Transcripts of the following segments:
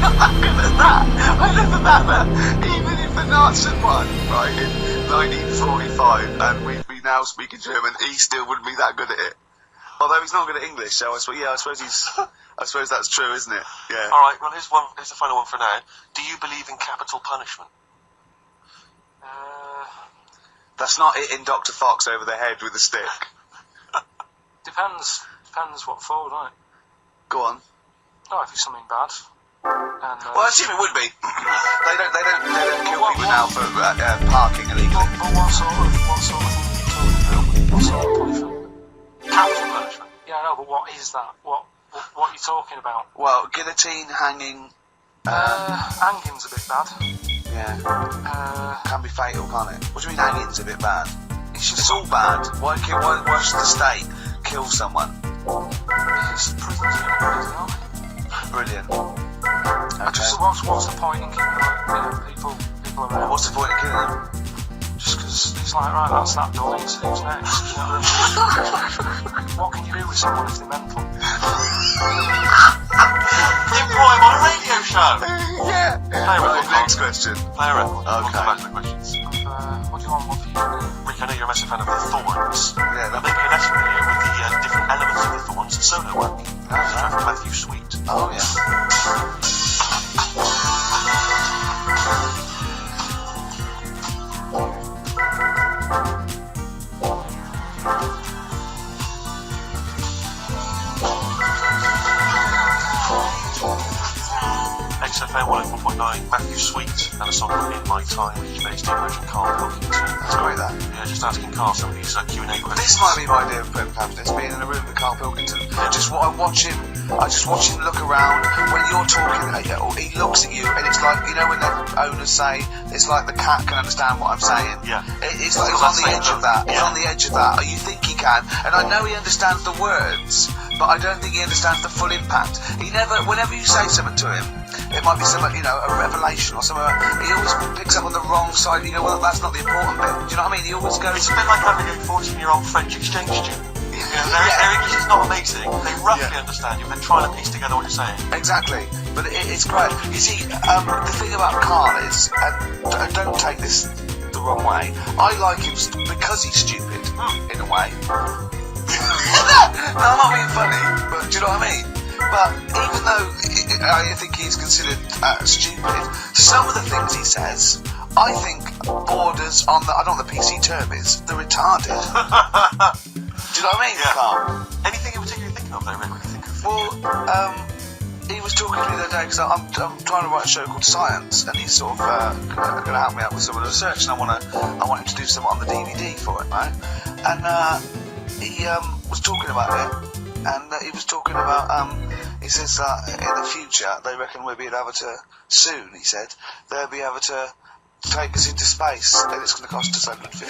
Look at that. Even if the Nazi won, right, in 1945, and we now speaking German, he still wouldn't be that good at it. Although he's not good at English, so I suppose that's true, isn't it? Yeah. All right. Well, here's the final one for now. Do you believe in capital punishment? That's not hitting Dr. Fox over the head with a stick. Depends what for, right? Go on. Oh, if it's something bad. And, well, I assume it would be. They don't kill people now for parking illegally. But what sort of thing are you talking about? What sort of punishment? Capital punishment. Yeah, I know, but what is that? What are you talking about? Well, guillotine, hanging. Hanging's a bit bad. Yeah. Can be fatal, can't it? What do you mean hanging's a bit bad? It's all bad. Why should the state kill someone? Because prisons are crazy, aren't they? Brilliant. Okay. What's the point in keeping people around? What's the point in killing them? Just because it's like, right, that's that done, who's next? You know what I mean? What can you do with someone if they're mental? You brought him on a radio show. Yeah. Right, next question. Play a record. Okay. We'll come back to the questions. What do you want? What for you? Rick, I know you're a massive fan of the Thorns. Yeah. Maybe you're less familiar with the different elements of the Thorns solo work. From Matthew Sweet. Oh, yeah. XFM 104.9, Matthew Sweet, and a song called In My Time, which is based on original Carl Pilkington. That's great, that. Yeah, just asking Carl some of these Q&A questions. This might be my idea of Prep Capitalist, being in a room with Carl Pilkington. I just watch him look around. When you're talking, he looks at you, and it's like, you know when the owners say, it's like the cat can understand what I'm saying? Yeah. It's like he's on the edge of that. He's on the edge of that. You think he can, and I know he understands the words, but I don't think he understands the full impact. Whenever you say something to him, it might be something, a revelation or something. He always picks up on the wrong side. You go, well, that's not the important bit. Do you know what I mean? He always goes. It's a bit like having a 14-year-old French exchange student. Their English is not amazing. They roughly understand you. They're trying to piece together what you're saying. Exactly. But it's great. You see, the thing about Carl is, and don't take this the wrong way, I like him because he's stupid, in a way. No, I'm not being funny, but do you know what I mean? But even though I think he's considered stupid, some of the things he says, I think borders on I don't know what the PC term is, the retarded. Do you know what I mean, Carl? Anything in particular you're thinking of there, Rick? What do you think of? Well, he was talking to me the other day because I'm trying to write a show called Science, and he's sort of going to help me out with some of the research, and I want him to do something on the DVD for it, right? And he was talking about it, and he was talking about he says that in the future they reckon we'll be able to soon. He said they'll be able to take us into space, and it's going to cost us £150,000.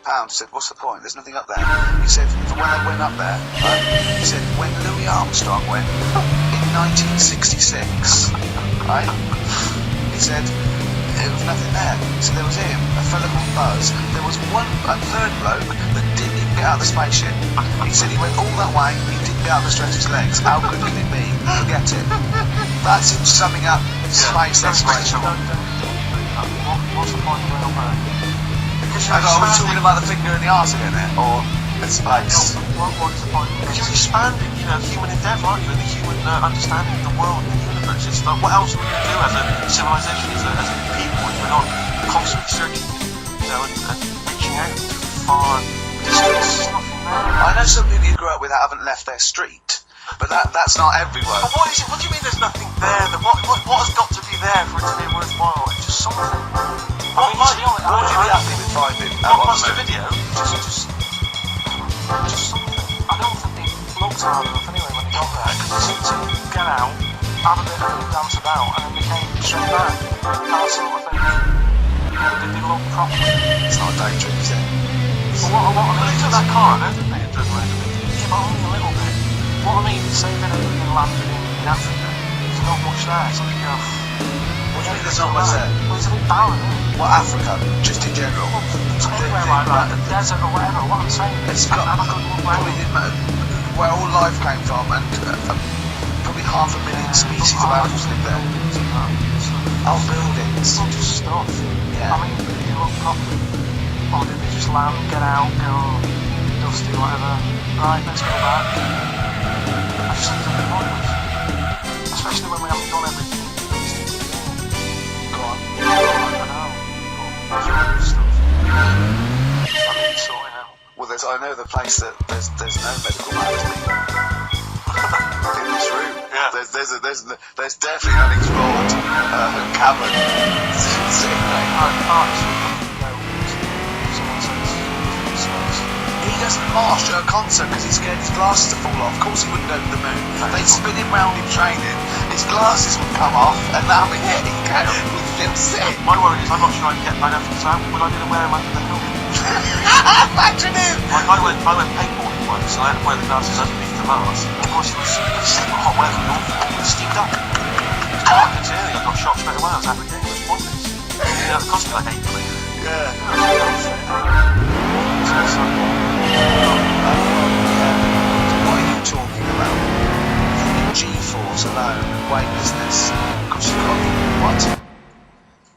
I said, what's the point? There's nothing up there. He said, when they went up there, right, he said, when Louis Armstrong went in 1966, right, he said, there was nothing there. So there was him, a fella called Buzz. There was a third bloke that didn't even get out of the spaceship. He said he went all that way, he didn't get out to stretch his legs. How good can it be? Forget it. That's him summing up space exploration. What's the point of railroad? I was talking about the finger in the arse again there, or the space. What is the point? Because you're expanding, human endeavour, aren't you? And the human understanding of the world and the universe. It's like, what else are we going to do as a civilization, as a people, if we're not constantly searching, and reaching out to far distance? I know some people you grew up with that haven't left their street, but that's not everyone. But what is it? What do you mean there's nothing there? What has got to be there for it to be worthwhile? It's just something. What would you be happy with finding? Not just a video. Just something. I don't think they looked hard enough anyway when they got there, because they seemed to get out, have a bit of a dance about, and then they came straight back. That sort of thing. Did they look properly? It's not a day trip, is it? Well, what I mean, they took that car, don't they? It drove around a bit. Yeah, but only a little bit. What I mean, say they've been landed in Africa, there's not much there. It's like, what do you mean there's not much there? Well, it's a bit barren, isn't it? What, Africa? Just in general? It's anywhere like that, the desert or whatever, what I'm saying. It's got have a good look round. where all life came from, and probably 500,000 species of animals live there. Oh, buildings. It's not just stuff. Yeah. I mean, you look properly. Or did they just land, get out, go dusty, whatever? Right, let's go back. I just think it's a bit pointless. Especially when we haven't done everything that needs to be done. Go on. I know. But human stuff. I need sorting out. Well, I know the place that there's no medical matters being in this room. Yeah. There's definitely an unexplored cavern. He doesn't march at a concert because he's scared his glasses to fall off. Of course he wouldn't go to the moon. They'd spin him round in training. His glasses would come off, and that'd be it. He'd feel sick. My worry is I'm not sure I'd get my nothing out. Would I be able to wear them under the helmet? Imagine him. Like I went paintballing once, and I had to wear the glasses underneath the mask. Of course, it was hot weather, and it steamed up. I could see I got shot straight away. I was happy game. It was pointless. Yeah, it cost me like £8. Yeah. What are you talking about? G-force alone, weightlessness. Because you've got what?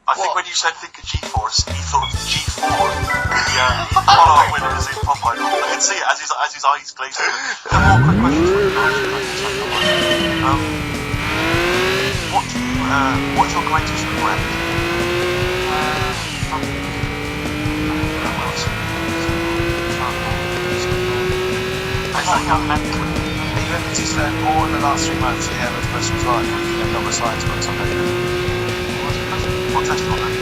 I think when you said think of G-force, he thought of G4. Yeah, follow-up winners in Pop Idol. I can see it as his eyes glazed over. A more quick question for you. What's your greatest regret? He reckons he's learned more in the last 3 months than he ever the rest of his life. He can have a science book someday. What's that on that?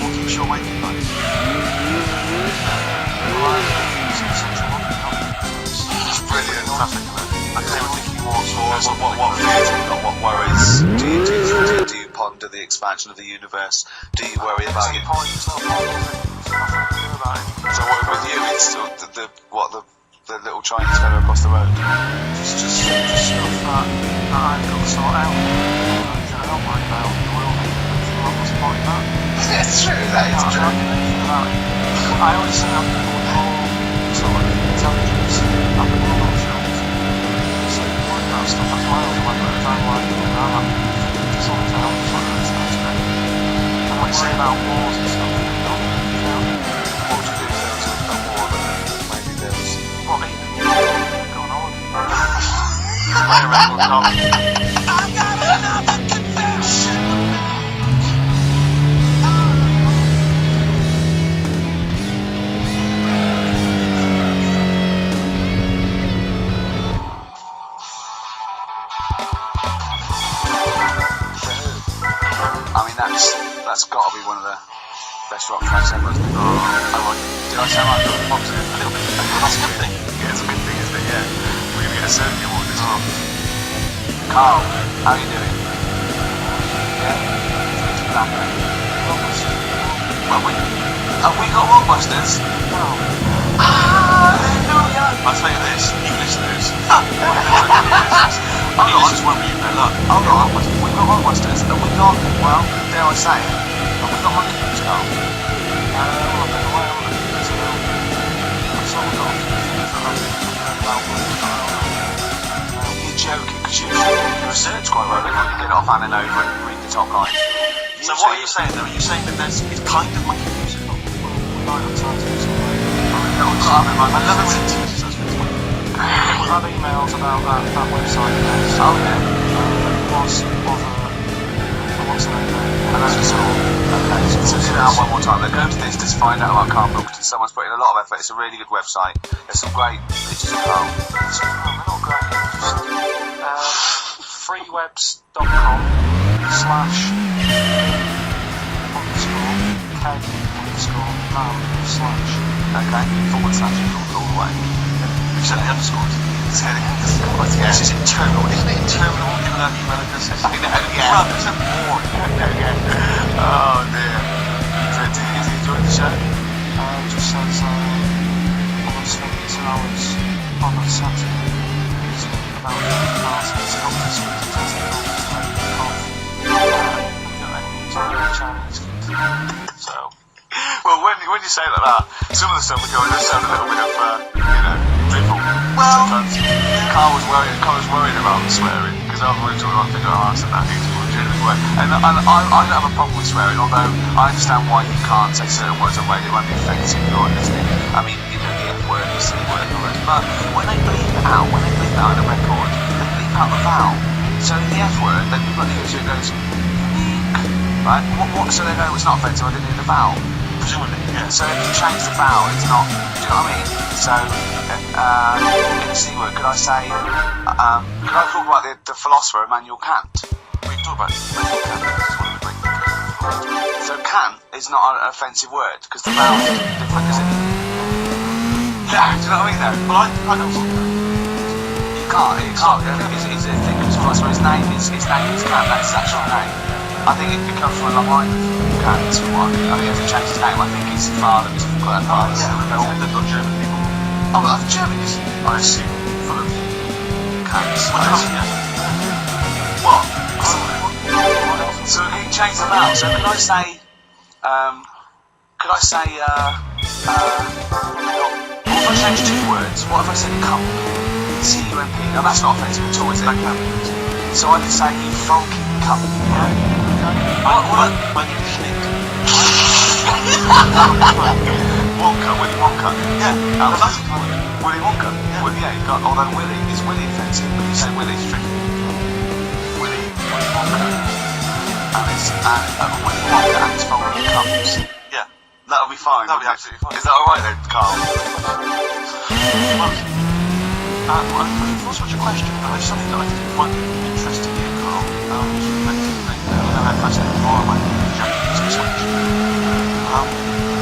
What keeps you awake at night? That's brilliant. I think they were thinking more towards What fears have you got? What worries? Do you ponder the expansion of the universe? Do you worry about it? So with you, it's the little Chinese fellow across the road. Just stuff that I've got to sort out. I don't worry about the world. What's the point of that? It's true, that is true. I always say I'm people with more sort of intelligence up the world on shows. So you worry about stuff as well, whether it's I'm like, I'm sorting out, that's great. And what you say about wars and stuff, What would you do if there was a war that maybe there was? what even going on? play a record, Tom. I got another confession. I mean, that's got to be one of the best rock tracks ever, isn't it? Did I sound like a boxer? A little bit. That's a good thing. Yeah, it's a good thing, isn't it? Yeah. We're going to get a Serbian award as well. Carl, how are you doing? Yeah? Black, have we got Rockbusters? No. Hallelujah! I'll tell you this, you listeners. I just won't be in there, look. We've got Rockbusters, and we've got, well, dare I say it, but we've got Monkey Boots, Carl. I've been away on it, so I've sort of got a few things that I've been about You're joking, because you research quite well, don't you? You get off Anna Nova and read the top line. So what are you saying though? Are you saying that it's kind of monkey music? we might have time to do something. I love it when it teaches us. We've had emails about that website. Oh, yeah. What's the name there? And that's just cool. Okay, so do that one more time. Then go to this, just find out about Carl Pilkington. Someone's put in a lot of effort. It's a really good website. There's some great pictures of Carl. They're not great. Just freewebs.com/ Okay, forward slash all the way. You said the underscores. Yeah. This is internal, isn't it? Internal email addresses. I know, yeah. Run, it's a boring. Oh dear. So do you enjoy the show? Just says I was spending 2 hours on a Saturday about classes, doctors, Chinese kids. So, Well, when you say it like that, some of the stuff we go does sound a little bit of, drivel. Well, Carl was worried about swearing. because I've already talked about figure out and that it's more legitimate way. And I don't have a problem with swearing, although I understand why you can't say certain words on radio. It won't be offensive if you're listening. I mean, you know, the F word, the C word, and all that. But when they bleep it out, in a record, they bleep out the vowel. So in the F word, then you've got the user who goes, unique, right? So they know it's not offensive, I didn't hear the vowel. Presumably, yeah. So if you change the vowel, it's not, do you know what I mean? So, in the C word, could I say, could I talk about the philosopher Immanuel Kant? We can talk about Immanuel Kant. He's one of the great thinkers. So Kant is not an offensive word, because the vowel is different, is it? Yeah, do you know what I mean though? Well, I don't think that. You can't. He's a thinker's philosopher, his name is Kant, that's his actual name. I think it comes from a long line of Kant, I think he has to change his name, I think his father was got that father. Yeah, they're not German people. Oh, well, German is, I assume, full of Kants. What? So can you change the vowel? So could I say, what if I change two words? What if I said cump? C-U-M-P. Now that's not offensive at all, is it? So I could say you funky cump. What? My new schnick. Wonka, Willy Wonka. Yeah, That's a word. Willy Wonka. Yeah. Well, yeah, you got, although Willy is Willy offensive, but you say Willy is tricky. Willy Wonka. And Willy Wonka and his funky cumps. Yeah. That'll be fine. That'll be absolutely fine. Is that alright then, Carl? What's your question? There's something that I think might be interesting here, Carl. I know how fascinated you are by the Japanese expansion.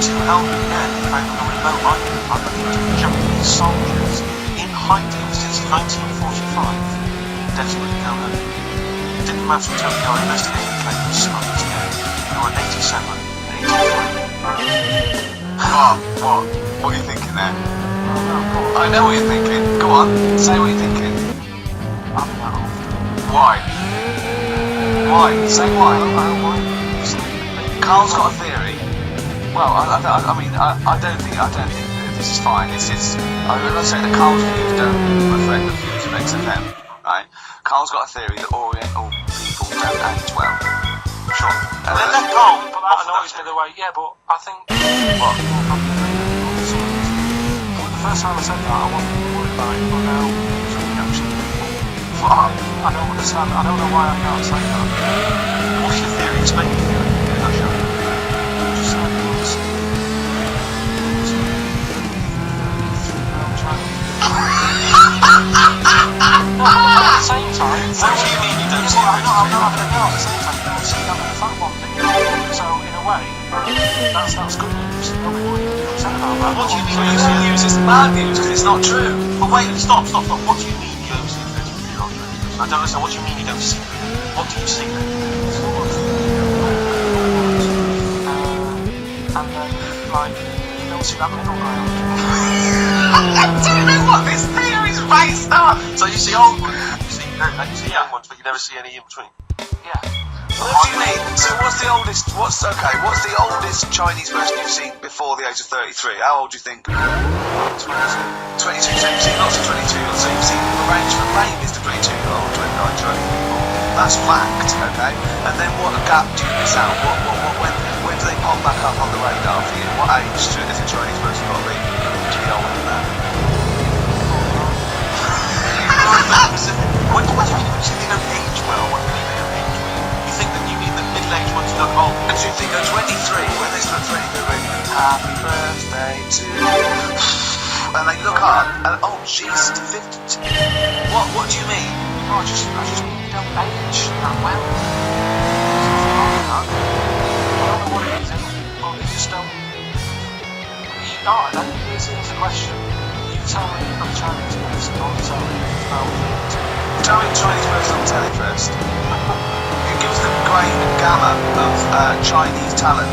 To help men found on a remote island, I believe Japanese soldiers in hiding since 1945, desperately held up. It didn't matter until our investigating claims smugglers dead. There were 87 and 83. What are you thinking there? I know what you're thinking. Go on, say what you're thinking. Why? Why? Say why. Carl's got a theory. Well, I mean, I don't think that this is fine. I'm not saying that Carl's views don't reflect the views of XFM, right? Carl's got a theory that Oriental people don't age well. Sure. And then let Carl. But that annoys me the way, yeah, but I think. What? The first time I said that, I wasn't worried about it, but now something actually. I don't understand. I don't know why I can't say that. What's your theory? Explain your theory in a nutshell. Just like this. At the same time, What do you mean you don't see I'm not having a go. At the same time, you don't see that in the fat one thing. So in a way, that's good news. Nobody would be upset about that. What do you mean Well, you it's don't good see news, it's bad news, because it's not true. But wait, stop. What do you mean you don't see 33-year-old? I don't understand. What do you mean you don't see them? What do you see then? And then, like, you don't see that middle ground. I don't know what this theory is based on. So you see old ones, you see young ones, but you never see any in between. Yeah. What do you mean? So what's the oldest Chinese person you've seen before the age of 33? How old do you think? 22. So you've seen lots of 22-year-olds. So you've seen the range from babies to 22-year-old to 29 people. That's fact, okay? And then what gap do you miss out? When do they pop back up on the radar for you? What age is a Chinese person got to be older than that? What do you mean you say they don't age well? What do you mean they don't age well? You think that you mean that middle-aged ones look old? And do you think at 23, when they start 23, they're like, happy birthday to you. And they look up and, oh, she's 52. What do you mean? No, I just mean you don't age that well. I don't know what it is, but you just don't. Here's a question. You tell me you've got a Chinese person on the telly about Tell me Chinese person on telly first. It gives the great gamma of Chinese talent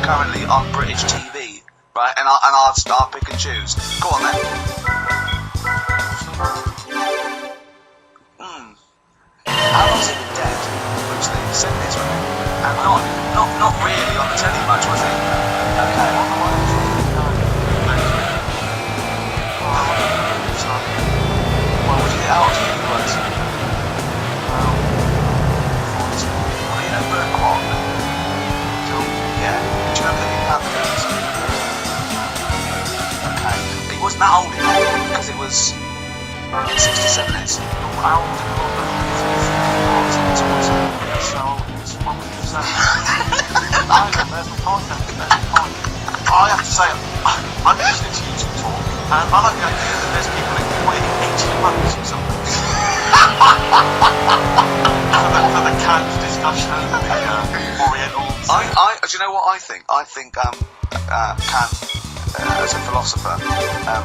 currently on British TV, right? And I'll pick and choose. Go on then. How long's he been dead? Bruce Lee, 70s, wasn't he? And not really on the telly much, was he? Okay. Well, how old do you think he was? 67 is. How old do you want them to towards it? So, it's what would you say? There's my point then. There's my point. I have to say, I'm listening to you two talk, and I like the idea that there's people who can wait 18 months or something for the canned discussion of the Orientals. Do you know what I think? I think Kant, as a philosopher,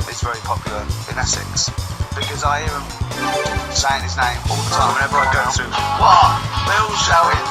is very popular in Essex because I hear him saying his name all the time whenever I go through. What? They're all shouting.